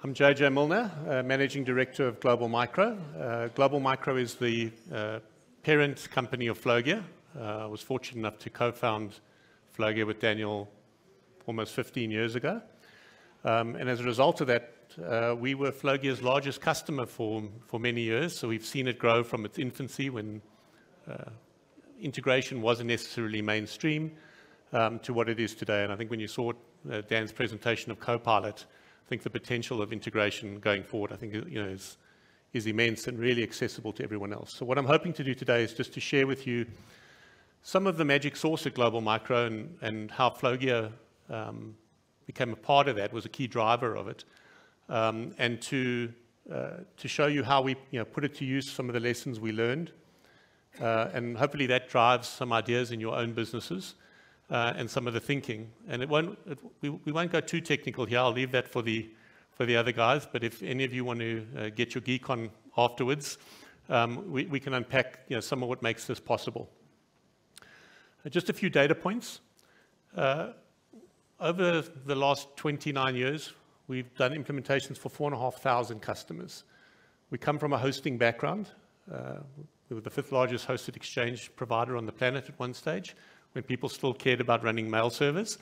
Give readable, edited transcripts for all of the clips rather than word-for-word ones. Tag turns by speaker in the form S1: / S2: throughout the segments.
S1: I'm JJ Milner, Managing Director of Global Micro. Global Micro is the parent company of Flowgear. I was fortunate enough to co-found Flowgear with Daniel almost 15 years ago. And as a result of that, we were Flowgear's largest customer for many years. So we've seen it grow from its infancy when integration wasn't necessarily mainstream to what it is today. And I think when you saw Dan's presentation of Copilot, I think the potential of integration going forward, I think is immense and really accessible to everyone else. So what I'm hoping to do today is just to share with you some of the magic sauce at Global Micro and how Flowgear became a part of that, was a key driver of it, and to show you how we put it to use, some of the lessons we learned, and hopefully that drives some ideas in your own businesses. And some of the thinking, and we won't go too technical here. I'll leave that for the other guys. But if any of you want to get your geek on afterwards, we can unpack some of what makes this possible. Just a few data points. Over the last 29 years, we've done implementations for 4,500 customers. We come from a hosting background. We were the 5th largest hosted exchange provider on the planet at one stage, when people still cared about running mail servers.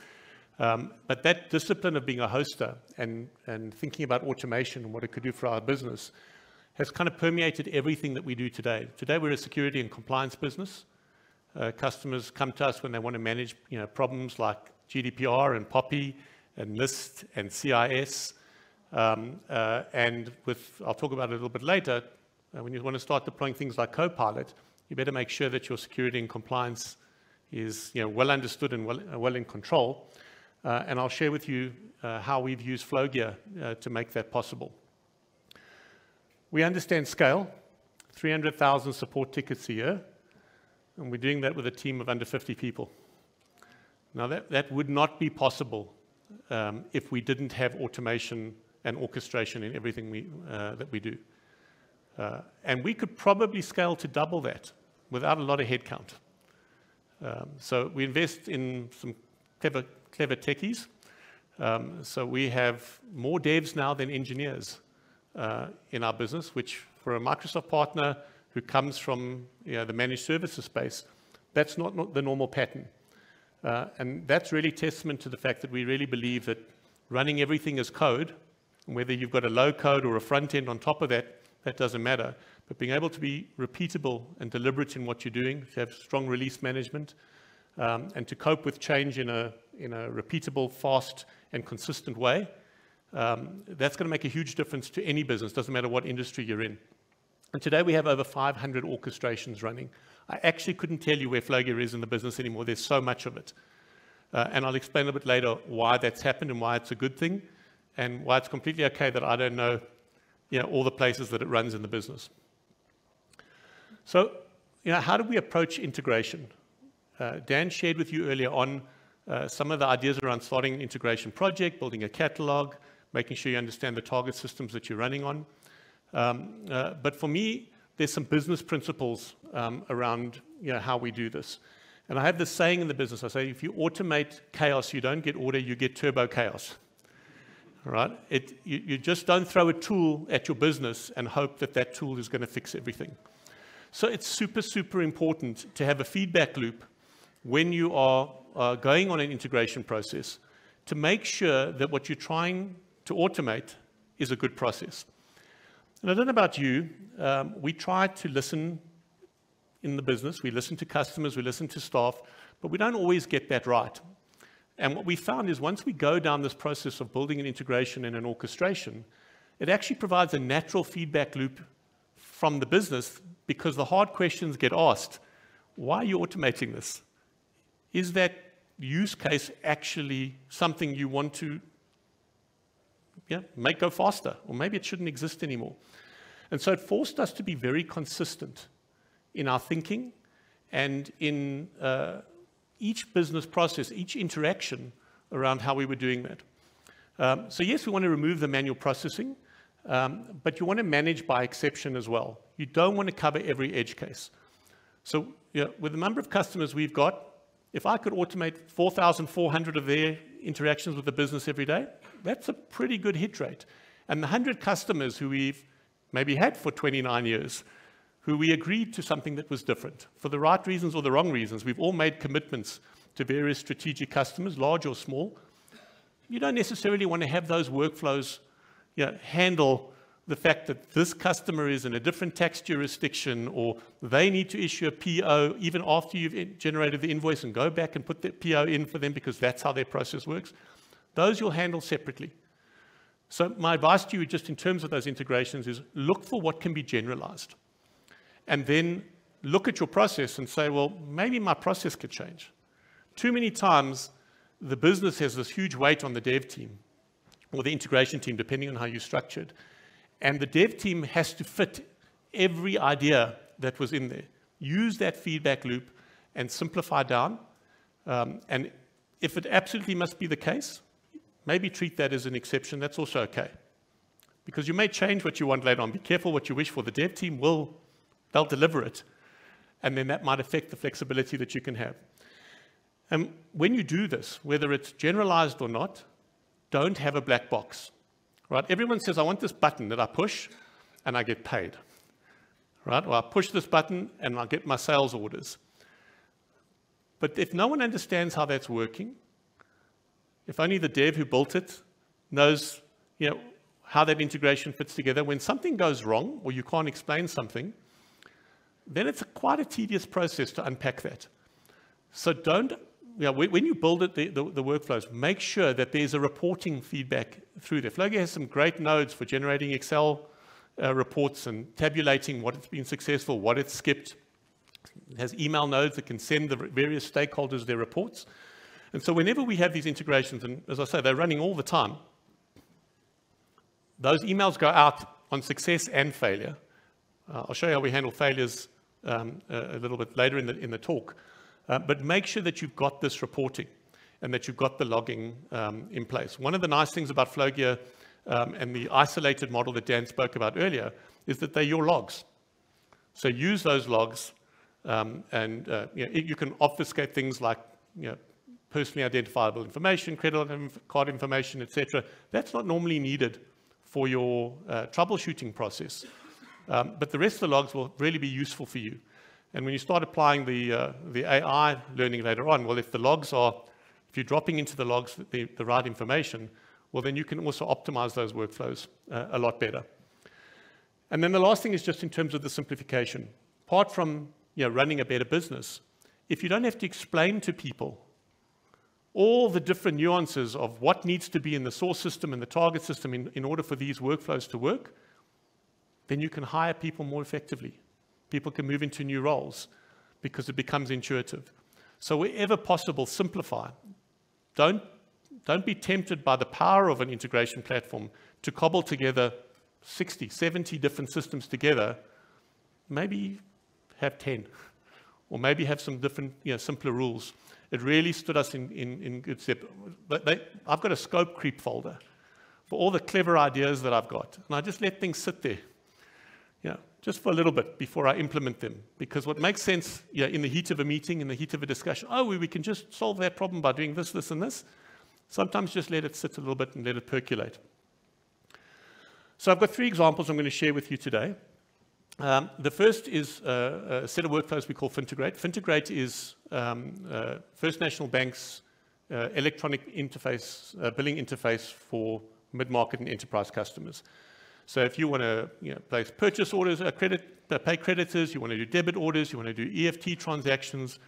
S1: But that discipline of being a hoster and thinking about automation and what it could do for our business has kind of permeated everything that we do today. Today, we're a security and compliance business. Customers come to us when they want to manage problems like GDPR and POPI and NIST and CIS. And I'll talk about it a little bit later, when you want to start deploying things like Copilot, you better make sure that your security and compliance is well understood and well in control. And I'll share with you how we've used Flowgear to make that possible. We understand scale, 300,000 support tickets a year, and we're doing that with a team of under 50 people. Now that would not be possible if we didn't have automation and orchestration in everything that we do. And we could probably scale to double that without a lot of headcount. So we invest in some clever techies. So we have more devs now than engineers in our business, which for a Microsoft partner who comes from the managed services space, that's not the normal pattern. And that's really testament to the fact that we really believe that running everything as code, whether you've got a low code or a front end on top of that, that doesn't matter. But being able to be repeatable and deliberate in what you're doing, to have strong release management, and to cope with change in a repeatable, fast, and consistent way, that's going to make a huge difference to any business, doesn't matter what industry you're in. And today we have over 500 orchestrations running. I actually couldn't tell you where Flowgear is in the business anymore. There's so much of it. And I'll explain a bit later why that's happened and why it's a good thing, and why it's completely okay that I don't know all the places that it runs in the business. So, how do we approach integration? Dan shared with you earlier on some of the ideas around starting an integration project, building a catalog, making sure you understand the target systems that you're running on. But for me, there's some business principles around how we do this. And I have this saying in the business. I say, if you automate chaos, you don't get order, you get turbo chaos. All right? You just don't throw a tool at your business and hope that that tool is going to fix everything. So it's super, super important to have a feedback loop when you are going on an integration process to make sure that what you're trying to automate is a good process. And I don't know about you, we try to listen in the business. We listen to customers, we listen to staff, but we don't always get that right. And what we found is once we go down this process of building an integration and an orchestration, it actually provides a natural feedback loop from the business, because the hard questions get asked. Why are you automating this? Is that use case actually something you want to make go faster? Or maybe it shouldn't exist anymore. And so it forced us to be very consistent in our thinking and in each business process, each interaction around how we were doing that. So yes, we want to remove the manual processing, but you want to manage by exception as well. You don't want to cover every edge case. So with the number of customers we've got, if I could automate 4,400 of their interactions with the business every day, that's a pretty good hit rate. And the 100 customers who we've maybe had for 29 years, who we agreed to something that was different, for the right reasons or the wrong reasons, we've all made commitments to various strategic customers, large or small. You don't necessarily want to have those workflows handle the fact that this customer is in a different tax jurisdiction, or they need to issue a PO even after you've generated the invoice and go back and put the PO in for them because that's how their process works. Those you'll handle separately. So my advice to you just in terms of those integrations is look for what can be generalized. And then look at your process and say, well, maybe my process could change. Too many times, the business has this huge weight on the dev team or the integration team, depending on how you're structured. And the dev team has to fit every idea that was in there. Use that feedback loop and simplify down. And if it absolutely must be the case, maybe treat that as an exception. That's also okay. Because you may change what you want later on. Be careful what you wish for. The dev team they'll deliver it. And then that might affect the flexibility that you can have. And when you do this, whether it's generalized or not, don't have a black box. Right? Everyone says, I want this button that I push and I get paid. Right? Or I push this button and I get my sales orders. But if no one understands how that's working, if only the dev who built it knows how that integration fits together, when something goes wrong or you can't explain something, then it's quite a tedious process to unpack that. So when you build it, the workflows, make sure that there's a reporting feedback through there. Flowgear has some great nodes for generating Excel reports and tabulating what it's been successful, what it's skipped. It has email nodes that can send the various stakeholders their reports. And so whenever we have these integrations, and as I say, they're running all the time, those emails go out on success and failure. I'll show you how we handle failures a little bit later in the talk. But make sure that you've got this reporting and that you've got the logging in place. One of the nice things about Flowgear and the isolated model that Dan spoke about earlier is that they're your logs. So use those logs and you can obfuscate things like personally identifiable information, credit card information, etc. That's not normally needed for your troubleshooting process. But the rest of the logs will really be useful for you. And when you start applying the AI learning later on, well, if you're dropping into the logs the right information, well, then you can also optimize those workflows a lot better. And then the last thing is just in terms of the simplification. Apart from running a better business, if you don't have to explain to people all the different nuances of what needs to be in the source system and the target system in order for these workflows to work, then you can hire people more effectively. People can move into new roles because it becomes intuitive. So wherever possible, simplify. Don't be tempted by the power of an integration platform to cobble together 60, 70 different systems together. Maybe have 10, or maybe have some different, simpler rules. It really stood us in good step. I've got a scope creep folder for all the clever ideas that I've got, and I just let things sit there. Just for a little bit before I implement them. Because what makes sense in the heat of a meeting, in the heat of a discussion, we can just solve that problem by doing this, this, and this. Sometimes just let it sit a little bit and let it percolate. So I've got 3 examples I'm going to share with you today. The first is a set of workflows we call Fintegrate. Fintegrate is First National Bank's electronic interface, billing interface for mid-market and enterprise customers. So if you want to place purchase orders, pay creditors, you want to do debit orders, you want to do EFT transactions,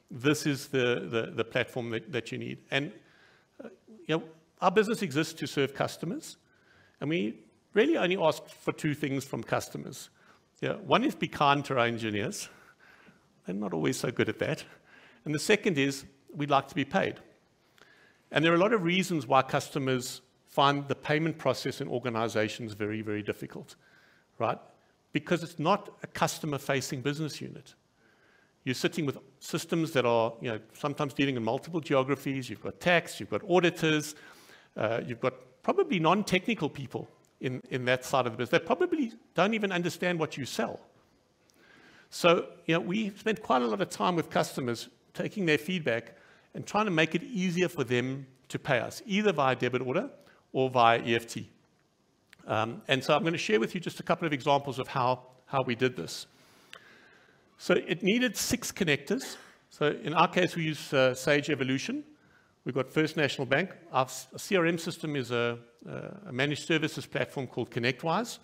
S1: this is the platform that you need. And our business exists to serve customers, and we really only ask for 2 things from customers. One is be kind to our engineers. They're not always so good at that. And the second is we'd like to be paid. And there are a lot of reasons why customers find the payment process in organizations very, very difficult, right? Because it's not a customer-facing business unit. You're sitting with systems that are sometimes dealing in multiple geographies. You've got tax, you've got auditors, you've got probably non-technical people in that side of the business. They probably don't even understand what you sell. So we spent quite a lot of time with customers taking their feedback and trying to make it easier for them to pay us, either via debit order or via EFT. And so I'm going to share with you just a couple of examples of how we did this. So it needed 6 connectors. So in our case, we use Sage Evolution. We've got First National Bank. Our CRM system is a managed services platform called ConnectWise.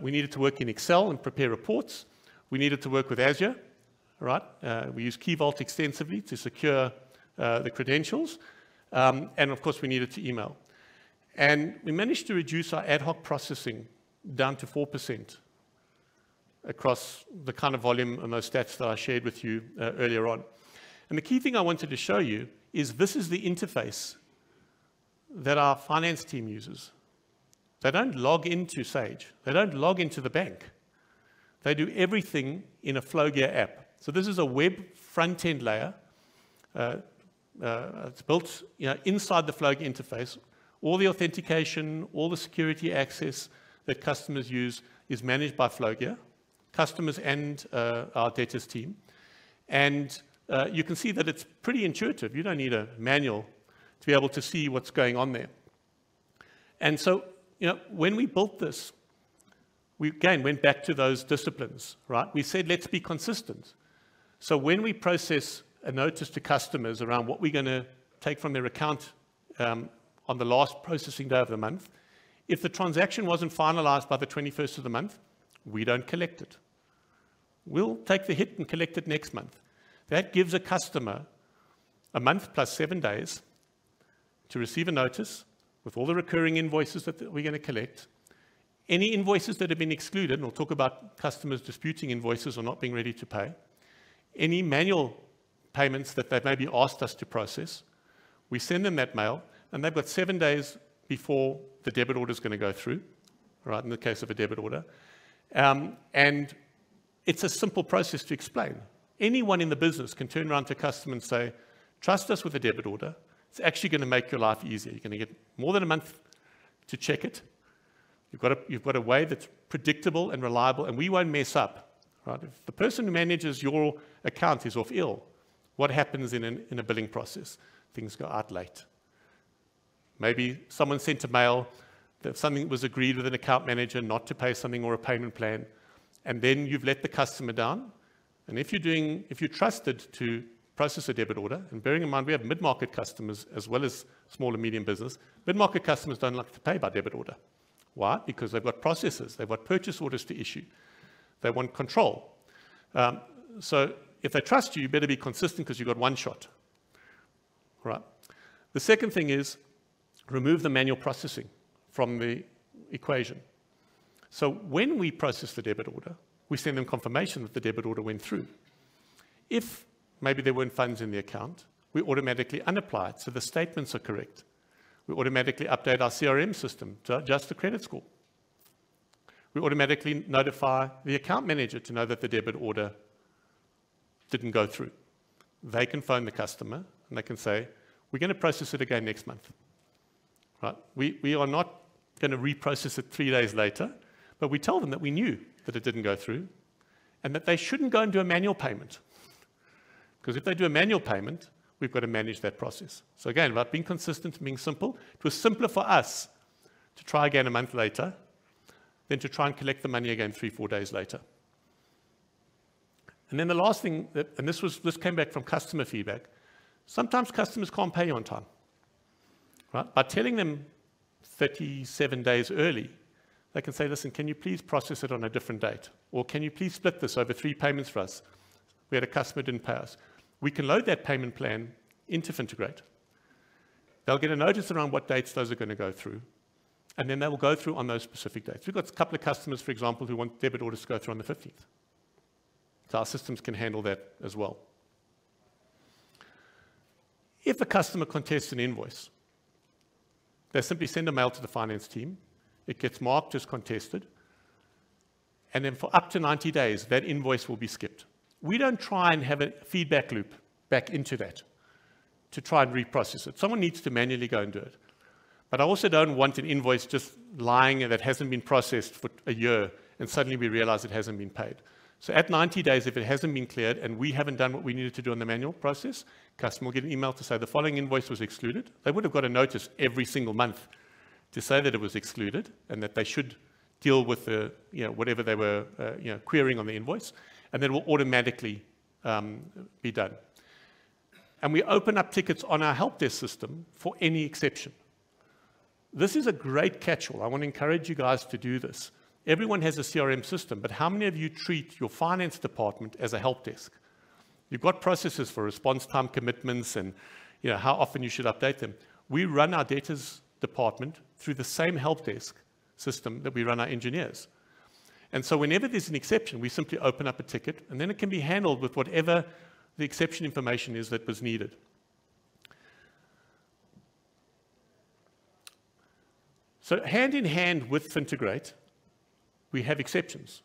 S1: We needed to work in Excel and prepare reports. We needed to work with Azure. Right? We use Key Vault extensively to secure the credentials. And of course, we needed to email. And we managed to reduce our ad hoc processing down to 4% across the kind of volume and those stats that I shared with you earlier on. And the key thing I wanted to show you is this is the interface that our finance team uses. They don't log into Sage. They don't log into the bank. They do everything in a Flowgear app. So this is a web front-end layer. It's built inside the Flowgear interface. All the authentication, all the security access that customers use is managed by Flowgear, customers and our debtors team. And you can see that it's pretty intuitive. You don't need a manual to be able to see what's going on there. And so, when we built this, we again went back to those disciplines, right? We said, let's be consistent. So when we process a notice to customers around what we're going to take from their account on the last processing day of the month, if the transaction wasn't finalized by the 21st of the month, we don't collect it. We'll take the hit and collect it next month. That gives a customer a month plus 7 days to receive a notice with all the recurring invoices that we're going to collect. Any invoices that have been excluded, and we'll talk about customers disputing invoices or not being ready to pay. Any manual payments that they've maybe asked us to process, we send them that mail, and they've got 7 days before the debit order is going to go through, right, in the case of a debit order. And it's a simple process to explain. Anyone in the business can turn around to a customer and say, trust us with a debit order. It's actually going to make your life easier. You're going to get more than a month to check it. You've got a way that's predictable and reliable, and we won't mess up. Right? If the person who manages your account is off ill, what happens in a billing process? Things go out late. Maybe someone sent a mail that something was agreed with an account manager not to pay something or a payment plan, and then you've let the customer down. And if you're trusted to process a debit order, and bearing in mind we have mid-market customers as well as small and medium business, mid-market customers don't like to pay by debit order. Why? Because they've got processes, they've got purchase orders to issue. They want control. So if they trust you, you better be consistent because you've got one shot. Right. The second thing is remove the manual processing from the equation. So when we process the debit order, we send them confirmation that the debit order went through. If maybe there weren't funds in the account, we automatically unapply it so the statements are correct. We automatically update our CRM system to adjust the credit score. We automatically notify the account manager to know that the debit order didn't go through. They can phone the customer and they can say, we're going to process it again next month. Right? We are not going to reprocess it 3 days later, but we tell them that we knew that it didn't go through and that they shouldn't go and do a manual payment. Because if they do a manual payment, we've got to manage that process. So again, about being consistent and being simple, it was simpler for us to try again a month later than to try and collect the money again 3-4 days later. And then the last thing, and this came back from customer feedback, sometimes customers can't pay you on time. Right? By telling them 37 days early, they can say, listen, can you please process it on a different date? Or can you please split this over 3 payments for us? We had a customer who didn't pay us. We can load that payment plan into Fintegrate. They'll get a notice around what dates those are going to go through, and then they will go through on those specific dates. We've got a couple of customers, for example, who want debit orders to go through on the 15th. So our systems can handle that as well. If a customer contests an invoice, they simply send a mail to the finance team. It gets marked as contested. And then for up to 90 days, that invoice will be skipped. We don't try and have a feedback loop back into that to try and reprocess it. Someone needs to manually go and do it. But I also don't want an invoice just lying that hasn't been processed for a year and suddenly we realize it hasn't been paid. So at 90 days, if it hasn't been cleared and we haven't done what we needed to do on the manual process, customer will get an email to say the following invoice was excluded. They would have got a notice every single month to say that it was excluded and that they should deal with the, whatever they were querying on the invoice, and then it will automatically be done. And we open up tickets on our help desk system for any exception. This is a great catch-all. I want to encourage you guys to do this. Everyone has a CRM system, but how many of you treat your finance department as a help desk? You've got processes for response time commitments and how often you should update them. We run our data's department through the same help desk system that we run our engineers. And so whenever there's an exception, we simply open up a ticket, and then it can be handled with whatever the exception information is that was needed. So hand in hand with Fintegrate, we have exceptions.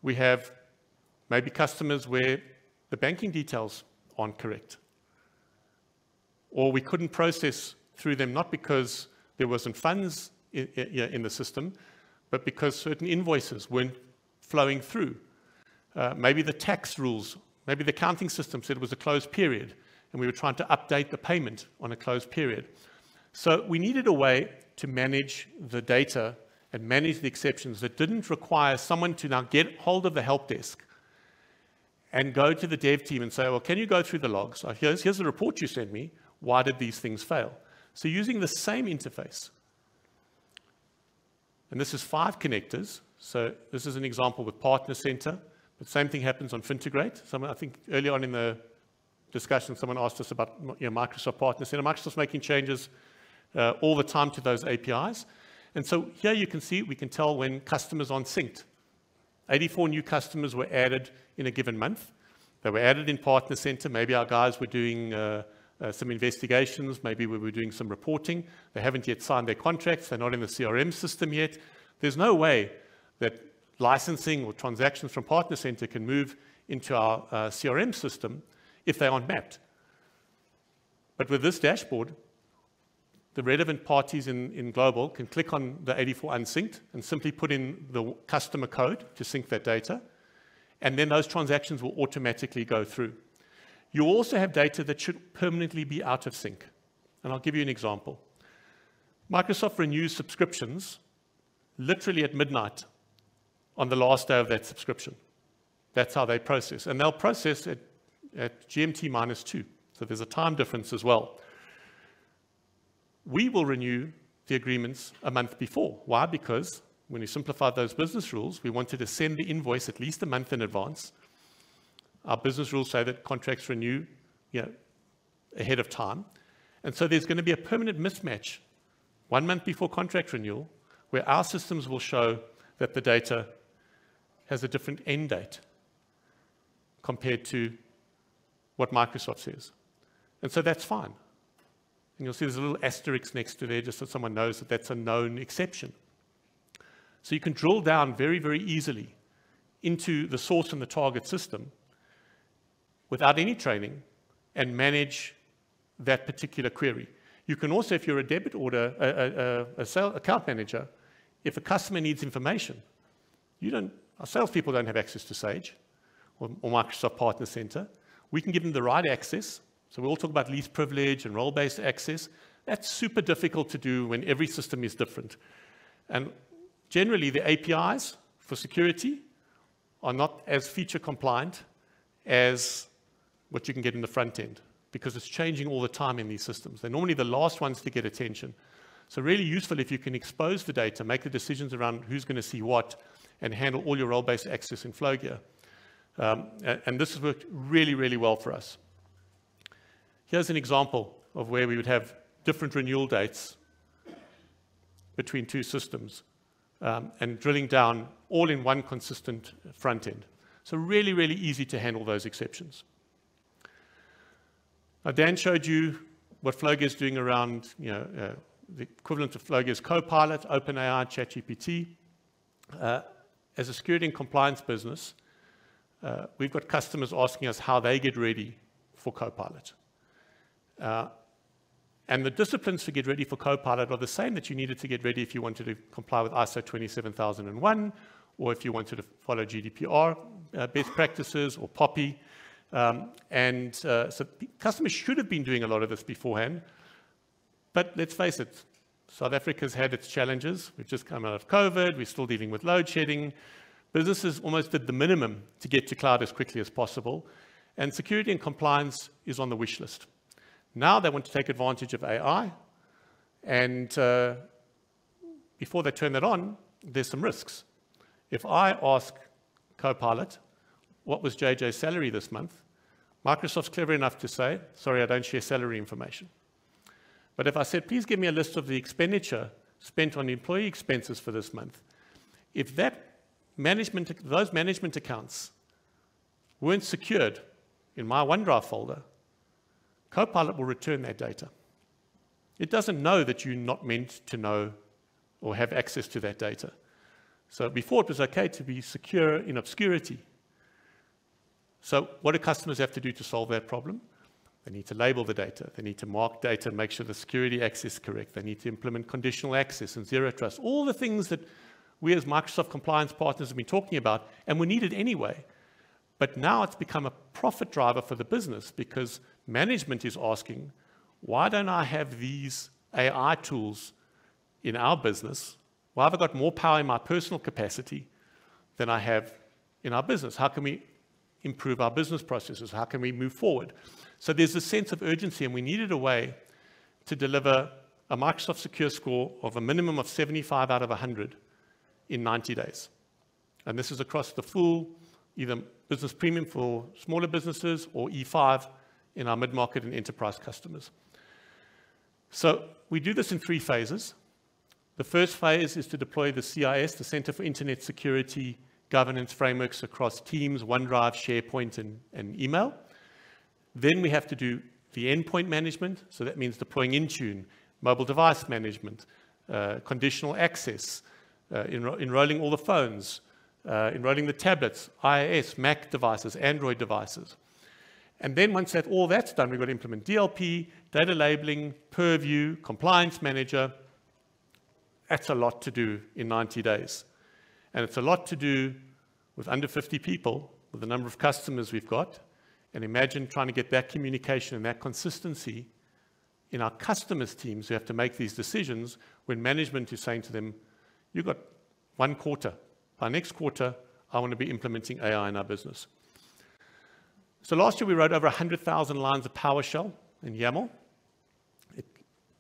S1: We have maybe customers where the banking details aren't correct, or we couldn't process through them, not because there wasn't funds in the system, but because certain invoices weren't flowing through. Maybe the tax rules, maybe the accounting system said it was a closed period, and we were trying to update the payment on a closed period. So we needed a way to manage the data and manage the exceptions that didn't require someone to now get hold of the help desk and go to the dev team and say, well, can you go through the logs? Here's the report you sent me. Why did these things fail? So using the same interface, and this is 5 connectors. So this is an example with Partner Center, but same thing happens on Fintegrate. I think earlier on in the discussion, someone asked us about Microsoft Partner Center. Microsoft's making changes all the time to those APIs. And so here you can see, we can tell when customers aren't synced. 84 new customers were added in a given month. They were added in Partner Center. Maybe our guys were doing some investigations. Maybe we were doing some reporting. They haven't yet signed their contracts. They're not in the CRM system yet. There's no way that licensing or transactions from Partner Center can move into our CRM system if they aren't mapped. But with this dashboard, the relevant parties in Global can click on the 84 unsynced and simply put in the customer code to sync that data, and then those transactions will automatically go through. You also have data that should permanently be out of sync. And I'll give you an example. Microsoft renews subscriptions literally at midnight on the last day of that subscription. That's how they process. And they'll process at GMT -2. So there's a time difference as well. We will renew the agreements a month before. Why? Because when we simplified those business rules, we wanted to send the invoice at least a month in advance. Our business rules say that contracts renew ahead of time. And so there's going to be a permanent mismatch 1 month before contract renewal, where our systems will show that the data has a different end date compared to what Microsoft says. And so that's fine. And you'll see there's a little asterisk next to there just so someone knows that that's a known exception. So you can drill down very, very easily into the source and the target system without any training and manage that particular query. You can also, if you're a debit order, account manager, if a customer needs information, our salespeople don't have access to Sage or Microsoft Partner Center. We can give them the right access. So we all talk about least privilege and role-based access. That's super difficult to do when every system is different. And generally, the APIs for security are not as feature compliant as what you can get in the front end, because it's changing all the time in these systems. They're normally the last ones to get attention. So really useful if you can expose the data, make the decisions around who's going to see what, and handle all your role-based access in Flowgear. And this has worked really, really well for us. Here's an example of where we would have different renewal dates between 2 systems and drilling down all in one consistent front end. So really, really easy to handle those exceptions. Now, Dan showed you what Flowgear is doing around the equivalent of Flowgear's Copilot, OpenAI, ChatGPT. As a security and compliance business, we've got customers asking us how they get ready for Copilot. And the disciplines to get ready for Copilot are the same that you needed to get ready if you wanted to comply with ISO 27001, or if you wanted to follow GDPR best practices, or POPI. So customers should have been doing a lot of this beforehand. But let's face it, South Africa's had its challenges. We've just come out of COVID. We're still dealing with load shedding. Businesses almost did the minimum to get to cloud as quickly as possible. And security and compliance is on the wish list. Now they want to take advantage of AI. And before they turn that on, there's some risks. If I ask Copilot, what was JJ's salary this month? Microsoft's clever enough to say, sorry, I don't share salary information. But if I said, please give me a list of the expenditure spent on employee expenses for this month, if those management accounts weren't secured in my OneDrive folder, Copilot will return that data. It doesn't know that you're not meant to know or have access to that data. So before it was okay to be secure in obscurity. So what do customers have to do to solve that problem? They need to label the data. They need to mark data and make sure the security access is correct. They need to implement conditional access and zero trust. All the things that we as Microsoft compliance partners have been talking about, and we need it anyway. But now it's become a profit driver for the business because management is asking, why don't I have these AI tools in our business? Why have I got more power in my personal capacity than I have in our business? How can we improve our business processes? How can we move forward? So there's a sense of urgency, and we needed a way to deliver a Microsoft Secure score of a minimum of 75 out of 100 in 90 days. And this is across the full, either business premium for smaller businesses or E5 in our mid-market and enterprise customers. So we do this in 3 phases. The first phase is to deploy the CIS, the Center for Internet Security governance frameworks across Teams, OneDrive, SharePoint, and email. Then we have to do the endpoint management. So that means deploying Intune, mobile device management, conditional access, enrolling all the phones, enrolling the tablets, iOS, Mac devices, Android devices. And then once all that's done, we've got to implement DLP, data labeling, Purview, compliance manager. That's a lot to do in 90 days. And it's a lot to do with under 50 people, with the number of customers we've got. And imagine trying to get that communication and that consistency in our customers' teams who have to make these decisions when management is saying to them, you've got 1 quarter. By next quarter, I want to be implementing AI in our business. So last year, we wrote over 100,000 lines of PowerShell in YAML. It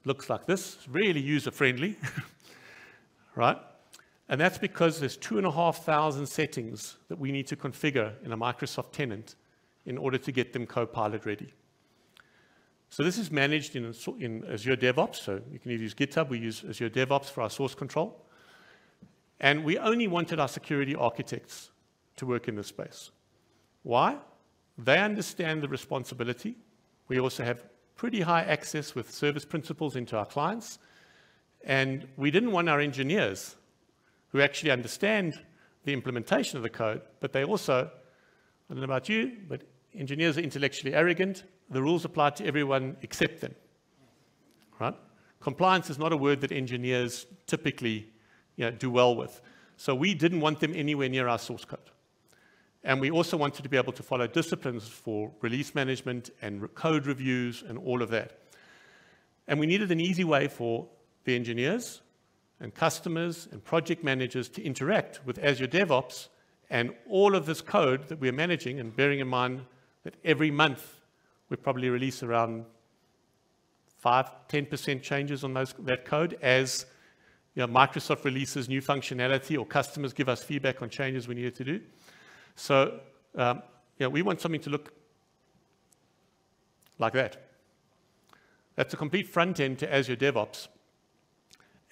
S1: looks like this. It's really user-friendly, right? And that's because there's 2,500 settings that we need to configure in a Microsoft tenant in order to get them Copilot ready. So this is managed in Azure DevOps. So you can either use GitHub. We use Azure DevOps for our source control. And we only wanted our security architects to work in this space. Why? They understand the responsibility. We also have pretty high access with service principals into our clients. And we didn't want our engineers who actually understand the implementation of the code, but they also, I don't know about you, but engineers are intellectually arrogant. The rules apply to everyone except them, right? Compliance is not a word that engineers typically do well with. So we didn't want them anywhere near our source code. And we also wanted to be able to follow disciplines for release management and code reviews and all of that. And we needed an easy way for the engineers and customers and project managers to interact with Azure DevOps and all of this code that we're managing, and bearing in mind that every month we probably release around 5–10% changes on that code as Microsoft releases new functionality or customers give us feedback on changes we needed to do. So we want something to look like that. That's a complete front end to Azure DevOps.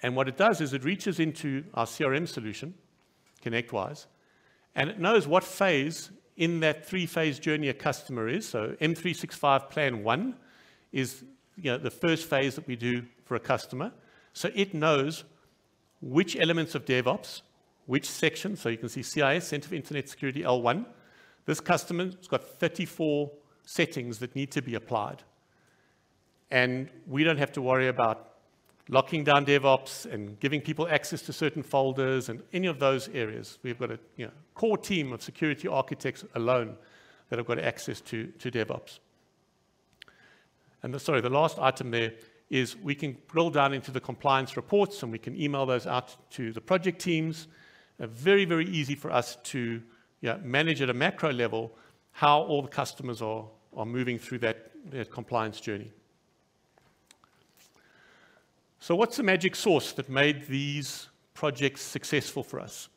S1: And what it does is it reaches into our CRM solution, ConnectWise, and it knows what phase in that 3-phase journey a customer is. So M365 Plan 1 is the first phase that we do for a customer. So it knows which elements of DevOps, which section. So you can see CIS, Center for Internet Security, L1. This customer has got 34 settings that need to be applied. And we don't have to worry about locking down DevOps and giving people access to certain folders and any of those areas. We've got a core team of security architects alone that have got access to DevOps. And the last item there is we can drill down into the compliance reports, and we can email those out to the project teams. Very, very easy for us to manage at a macro level how all the customers are moving through that compliance journey. So what's the magic sauce that made these projects successful for us?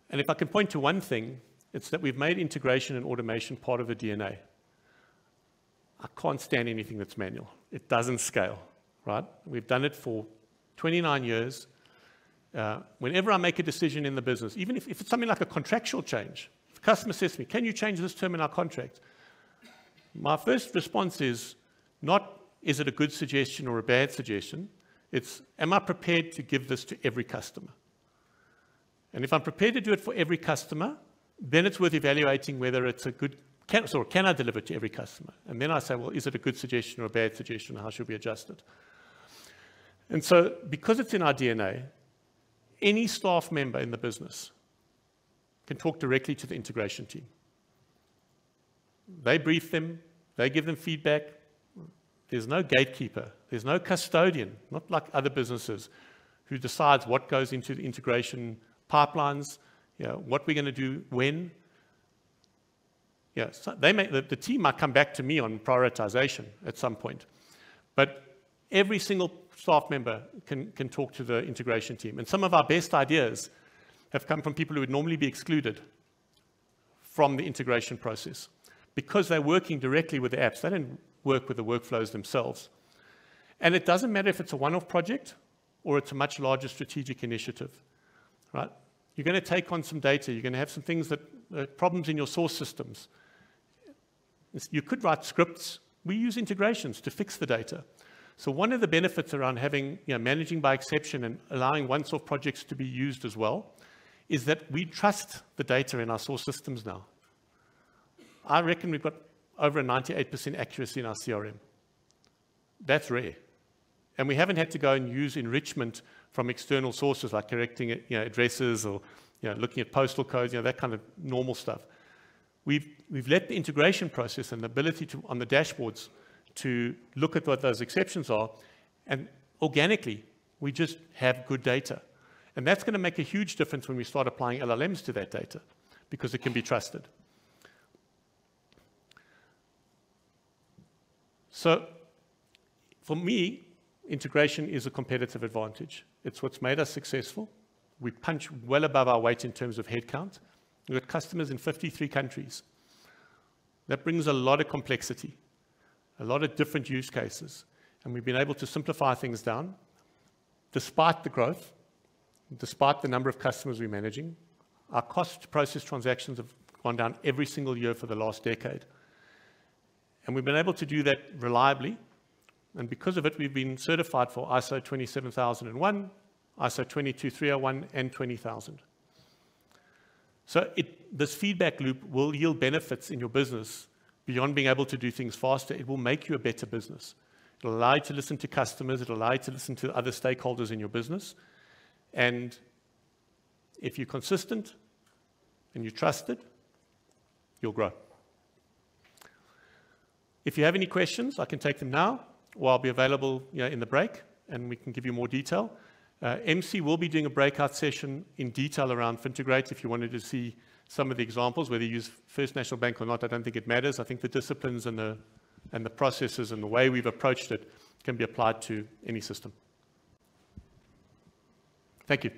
S1: And if I can point to one thing, it's that we've made integration and automation part of the DNA. I can't stand anything that's manual. It doesn't scale, right? We've done it for 29 years. Whenever I make a decision in the business, even if it's something like a contractual change, if a customer says to me, can you change this term in our contract? My first response is not, is it a good suggestion or a bad suggestion? It's, am I prepared to give this to every customer? And if I'm prepared to do it for every customer, then it's worth evaluating whether it's a good, can I deliver it to every customer? And then I say, well, is it a good suggestion or a bad suggestion? How should we adjust it? And so because it's in our DNA, any staff member in the business can talk directly to the integration team. They brief them, they give them feedback. There's no gatekeeper, there's no custodian, not like other businesses, who decides what goes into the integration pipelines, what we're going to do when. So the team might come back to me on prioritization at some point, but every single staff member can talk to the integration team. And some of our best ideas have come from people who would normally be excluded from the integration process because they're working directly with the apps. They don't work with the workflows themselves. And it doesn't matter if it's a one-off project or it's a much larger strategic initiative, right? You're going to take on some data. You're going to have some things that problems in your source systems. You could write scripts. We use integrations to fix the data. So one of the benefits around having, managing by exception and allowing one-off projects to be used as well is that we trust the data in our source systems now. I reckon we've got over a 98% accuracy in our CRM. That's rare. And we haven't had to go and use enrichment from external sources like correcting addresses or looking at postal codes, that kind of normal stuff. We've let the integration process and the ability to, on the dashboards, to look at what those exceptions are, and organically, we just have good data. And that's going to make a huge difference when we start applying LLMs to that data, because it can be trusted. So, for me, integration is a competitive advantage. It's what's made us successful. We punch well above our weight in terms of headcount. We've got customers in 53 countries. That brings a lot of complexity, a lot of different use cases. And we've been able to simplify things down. Despite the growth, despite the number of customers we're managing, our cost to process transactions have gone down every single year for the last decade. And we've been able to do that reliably. And because of it, we've been certified for ISO 27001, ISO 22301, and 20000. So this feedback loop will yield benefits in your business beyond being able to do things faster. It will make you a better business. It'll allow you to listen to customers. It'll allow you to listen to other stakeholders in your business. And if you're consistent and you're trusted, you'll grow. If you have any questions, I can take them now, or I'll be available in the break, and we can give you more detail. MC will be doing a breakout session in detail around Fintegrate. If you wanted to see some of the examples, whether you use First National Bank or not, I don't think it matters. I think the disciplines and the processes and the way we've approached it can be applied to any system. Thank you.